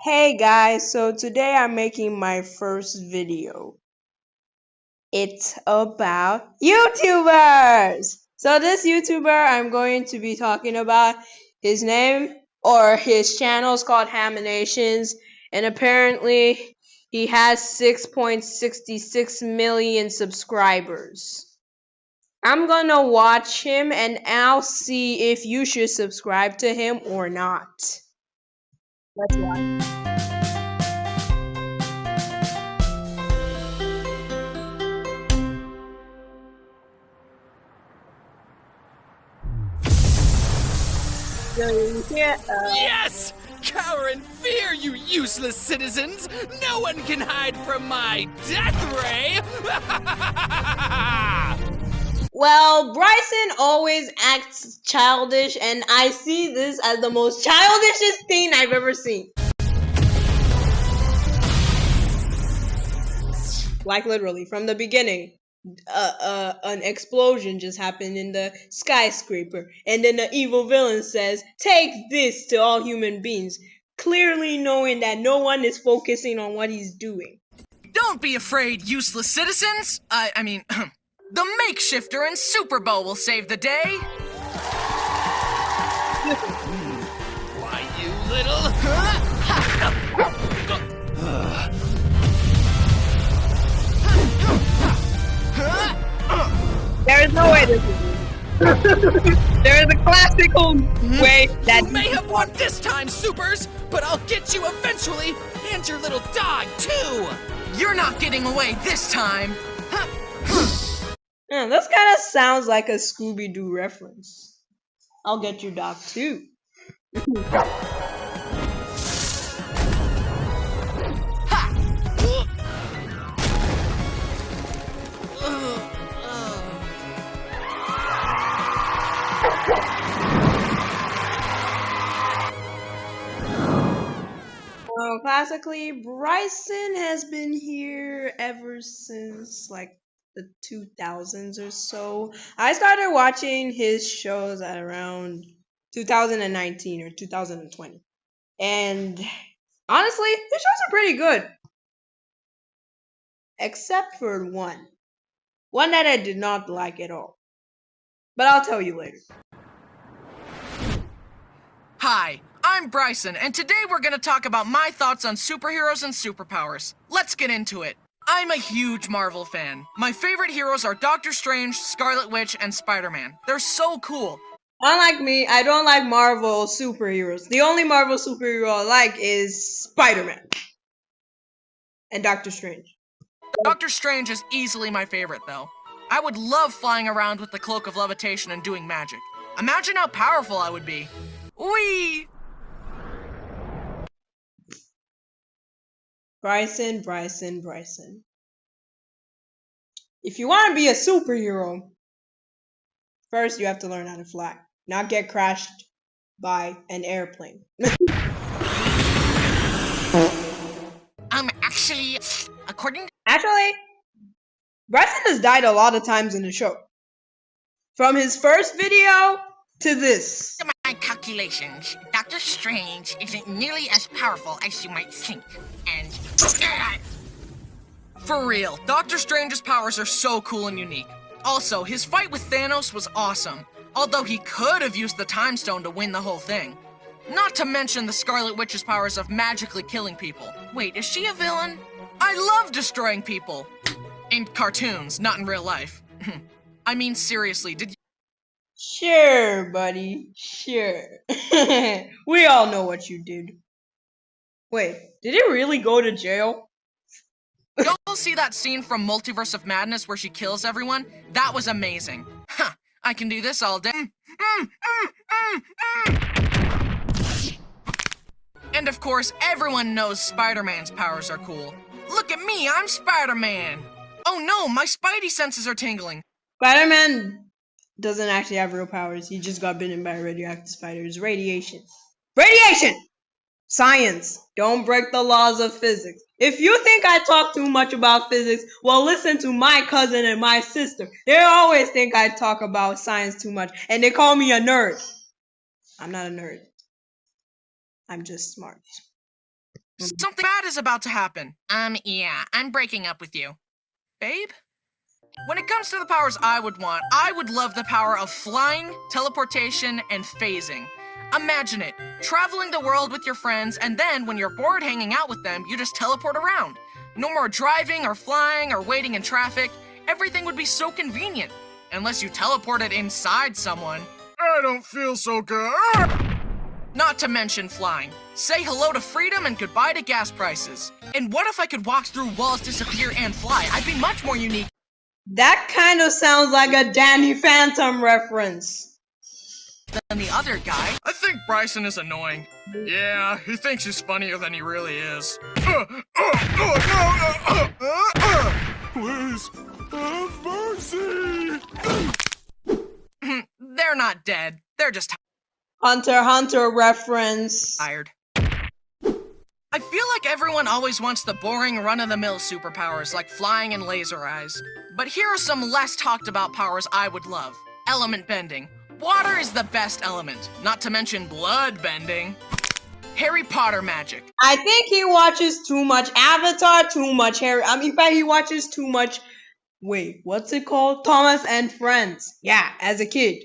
Hey guys, so today I'm making my first video. It's about YouTubers! So this YouTuber I'm going to be talking about, his name or his channel is called Haminations, and apparently he has 6.66 million subscribers. I'm gonna watch him and I'll see if you should subscribe to him or not. Let's watch. Yes! Cower in fear, you useless citizens! No one can hide from my death ray! Well, Bryson always acts childish, and I see this as the most childishest thing I've ever seen. Like literally, from the beginning, an explosion just happened in the skyscraper, and then the evil villain says, "Take this to all human beings," clearly knowing that no one is focusing on what he's doing. Don't be afraid, useless citizens! I mean, the makeshifter and Super Bowl will save the day! Why, you little... There is no way this is there is a classical way that You may have won this time, Supers, but I'll get you eventually, and your little dog, too! You're not getting away this time! This kind of sounds like a Scooby-Doo reference. I'll get your dog too. Well, classically, Bryson has been here ever since like the 2000s or so. I started watching his shows at around 2019 or 2020. And honestly, his shows are pretty good. Except for one. One that I did not like at all. But I'll tell you later. Hi, I'm Bryson, and today we're gonna talk about my thoughts on superheroes and superpowers. Let's get into it. I'm a huge Marvel fan. My favorite heroes are Doctor Strange, Scarlet Witch, and Spider-Man. They're so cool. Unlike me, I don't like Marvel superheroes. The only Marvel superhero I like is Spider-Man. And Doctor Strange. Doctor Strange is easily my favorite, though. I would love flying around with the Cloak of Levitation and doing magic. Imagine how powerful I would be. Whee! Bryson. If you want to be a superhero, first you have to learn how to fly, not get crashed by an airplane. Actually, Bryson has died a lot of times in the show. From his first video to this. My calculations, Doctor Strange isn't nearly as powerful as you might think, and... For real, Doctor Strange's powers are so cool and unique. Also, his fight with Thanos was awesome, although he could have used the Time Stone to win the whole thing. Not to mention the Scarlet Witch's powers of magically killing people. Wait, is she a villain? I love destroying people! In cartoons, not in real life. I mean, seriously, did you... Sure, buddy, sure. We all know what you did. Wait, did he really go to jail? Y'all see that scene from Multiverse of Madness where she kills everyone? That was amazing. Huh, I can do this all day. And of course, everyone knows Spider-Man's powers are cool. Look at me, I'm Spider-Man! Oh no, my spidey senses are tingling. Spider-Man doesn't actually have real powers. He just got bitten by radioactive spiders. Radiation. Radiation! Science. Don't break the laws of physics. If you think I talk too much about physics, well, listen to my cousin and my sister. They always think I talk about science too much, and they call me a nerd. I'm not a nerd. I'm just smart. Something bad is about to happen. Yeah, I'm breaking up with you. Babe? When it comes to the powers I would want, I would love the power of flying, teleportation, and phasing. Imagine it, traveling the world with your friends, and then when you're bored hanging out with them, you just teleport around. No more driving or flying or waiting in traffic. Everything would be so convenient. Unless you teleported inside someone. I don't feel so good. Not to mention flying. Say hello to freedom and goodbye to gas prices. And what if I could walk through walls, disappear, and fly? I'd be much more unique. That kind of sounds like a Danny Phantom reference. Than the other guy. I think Bryson is annoying. Yeah, he thinks he's funnier than he really is. Please, have mercy. They're not dead. They're just Hunter x Hunter reference. tired. I feel like everyone always wants the boring run-of-the-mill superpowers like flying and laser eyes. But here are some less talked about powers I would love. Element bending. Water is the best element, not to mention blood bending. Harry Potter magic. I think he watches too much Avatar, too much Harry. In fact, he watches too much. Wait, what's it called? Thomas and Friends. Yeah, as a kid,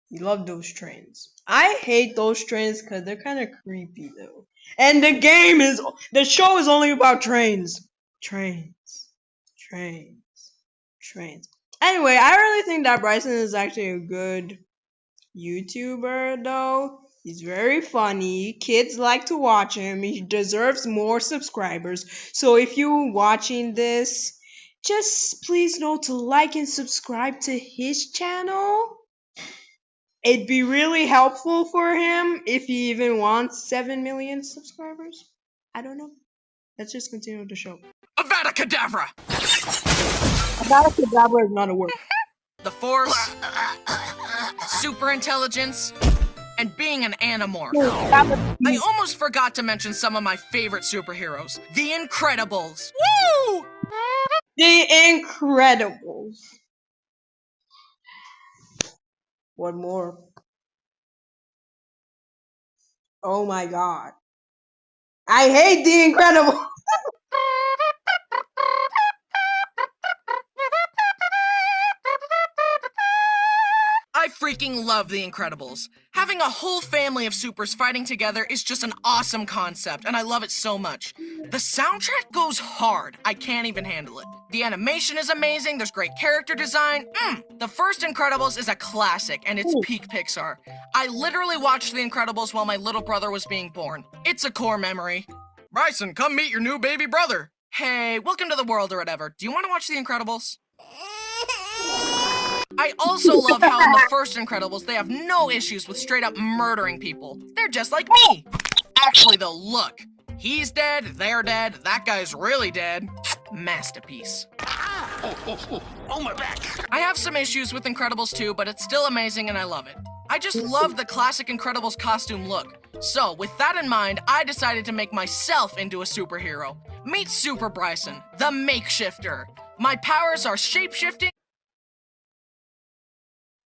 he loved those trains. I hate those trains because they're kind of creepy though. And the show is only about trains. Trains. Anyway, I really think that Bryson is actually a good YouTuber though. He's very funny. Kids like to watch him. He deserves more subscribers. So if you're watching this, just please know to like and subscribe to his channel. It'd be really helpful for him if he even wants 7 million subscribers. I don't know. Let's just continue with the show. Avada Kedavra! Abracadabra is not a word. The Force, super intelligence, and being an animorph. I almost forgot to mention some of my favorite superheroes. The Incredibles. Woo! The Incredibles. What more? Oh my god. I hate The Incredibles. I freaking love The Incredibles. Having a whole family of supers fighting together is just an awesome concept, and I love it so much. The soundtrack goes hard. I can't even handle it. The animation is amazing, there's great character design. The first Incredibles is a classic, and it's peak Pixar. I literally watched The Incredibles while my little brother was being born. It's a core memory. Bryson, come meet your new baby brother. Hey, welcome to the world or whatever. Do you want to watch The Incredibles? I also love how in the first Incredibles, they have no issues with straight up murdering people. They're just like me. Actually, though, look. He's dead, they're dead, that guy's really dead. Masterpiece. Oh, my back. I have some issues with Incredibles 2, but it's still amazing and I love it. I just love the classic Incredibles costume look. So, with that in mind, I decided to make myself into a superhero. Meet Super Bryson, the Makeshifter. My powers are shape-shifting.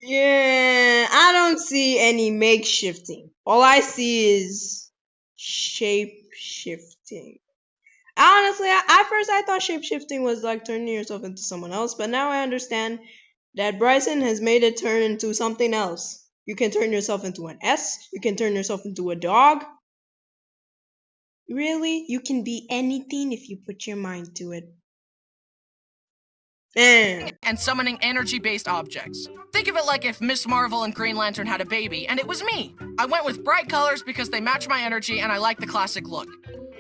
Yeah, I don't see any makeshifting. All I see is shape shifting. Honestly, at first I thought shape shifting was like turning yourself into someone else, but now I understand that Bryson has made it turn into something else. You can turn yourself into an S, you can turn yourself into a dog. Really? You can be anything if you put your mind to it. And summoning energy-based objects. Think of it like if Miss Marvel and Green Lantern had a baby, and it was me. I went with bright colors because they match my energy and I like the classic look.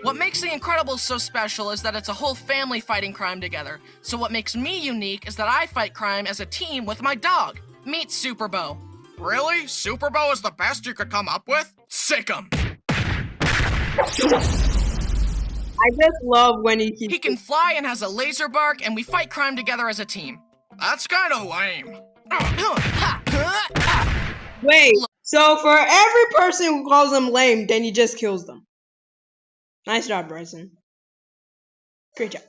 What makes The Incredibles so special is that it's a whole family fighting crime together. So what makes me unique is that I fight crime as a team with my dog. Meet Superbo. Really? Superbo is the best you could come up with? Sick 'em. I just love when he He can fly and has a laser bark, and we fight crime together as a team. That's kind of lame. Wait, so for every person who calls him lame, then he just kills them. Nice job, Bryson. Great job.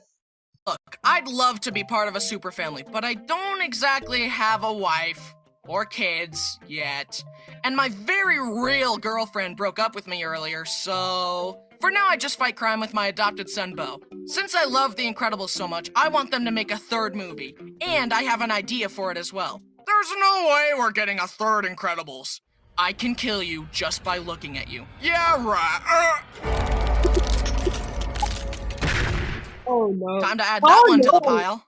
Look, I'd love to be part of a super family, but I don't exactly have a wife. or kids yet. And my very real girlfriend broke up with me earlier, so for now I just fight crime with my adopted son, Bo. Since I love The Incredibles so much, I want them to make a third movie, and I have an idea for it as well. There's no way we're getting a third Incredibles. I can kill you just by looking at you. Yeah, right. Oh no. Time to add that one to the pile.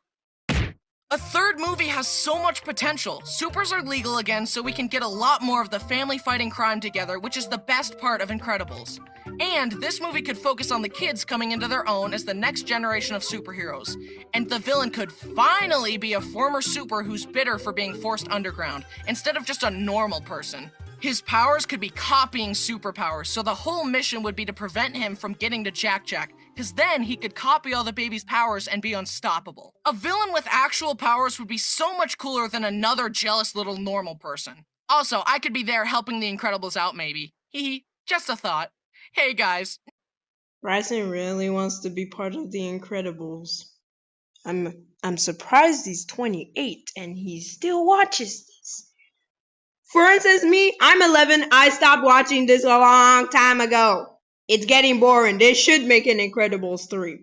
A third movie has so much potential. Supers are legal again, so we can get a lot more of the family fighting crime together, which is the best part of Incredibles. And this movie could focus on the kids coming into their own as the next generation of superheroes. And the villain could finally be a former super who's bitter for being forced underground, instead of just a normal person. His powers could be copying superpowers, so the whole mission would be to prevent him from getting to Jack Jack, because then he could copy all the baby's powers and be unstoppable. A villain with actual powers would be so much cooler than another jealous little normal person. Also, I could be there helping the Incredibles out maybe. Hee just a thought. Hey guys. Bryson really wants to be part of the Incredibles. I'm surprised he's 28 and he still watches this. For instance, me, I'm 11. I stopped watching this a long time ago. It's getting boring. They should make an Incredibles 3.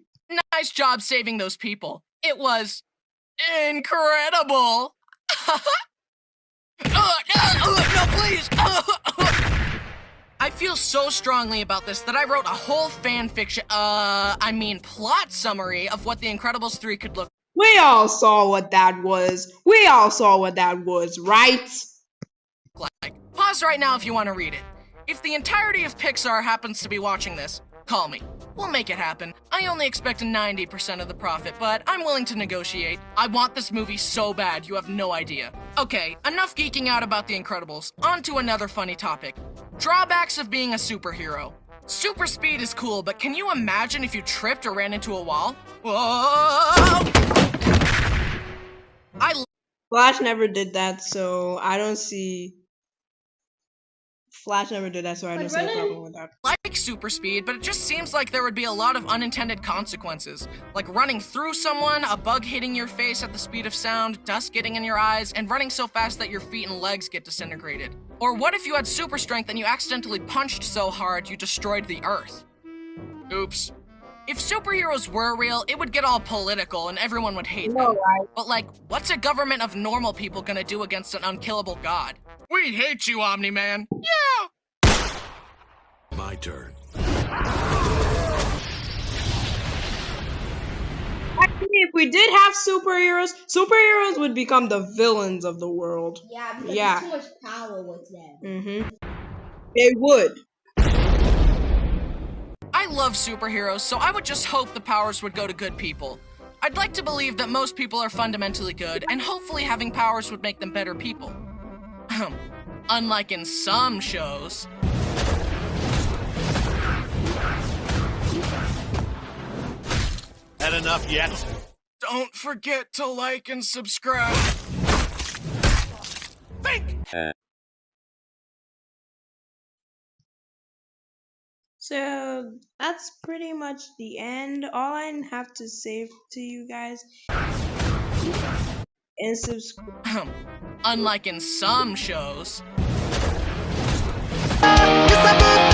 Nice job saving those people. It was incredible. No, please. I feel so strongly about this that I wrote a whole fan fiction, plot summary of what The Incredibles 3 could look We all saw what that was. Right? like. Pause right now if you want to read it. If the entirety of Pixar happens to be watching this, call me. We'll make it happen. I only expect 90% of the profit, but I'm willing to negotiate. I want this movie so bad, you have no idea. Okay, enough geeking out about The Incredibles. On to another funny topic. Drawbacks of being a superhero. Super speed is cool, but can you imagine if you tripped or ran into a wall? Whoa! Flash never did that, so I don't see a problem with that. Like super speed, but it just seems like there would be a lot of unintended consequences. Like running through someone, a bug hitting your face at the speed of sound, dust getting in your eyes, and running so fast that your feet and legs get disintegrated. Or what if you had super strength and you accidentally punched so hard you destroyed the Earth? Oops. If superheroes were real, it would get all political and everyone would hate them. Right? But like, what's a government of normal people gonna do against an unkillable god? We hate you, Omni-Man. Yeah! My turn. Actually, if we did have superheroes would become the villains of the world. Yeah, because Yeah. there's too much power with them. They would. I love superheroes, so I would just hope the powers would go to good people. I'd like to believe that most people are fundamentally good, and hopefully having powers would make them better people. Unlike in some shows. Had enough yet? Don't forget to like and subscribe. Think! So that's pretty much the end. All I have to say to you guys is subscribe. Unlike in some shows. It's a book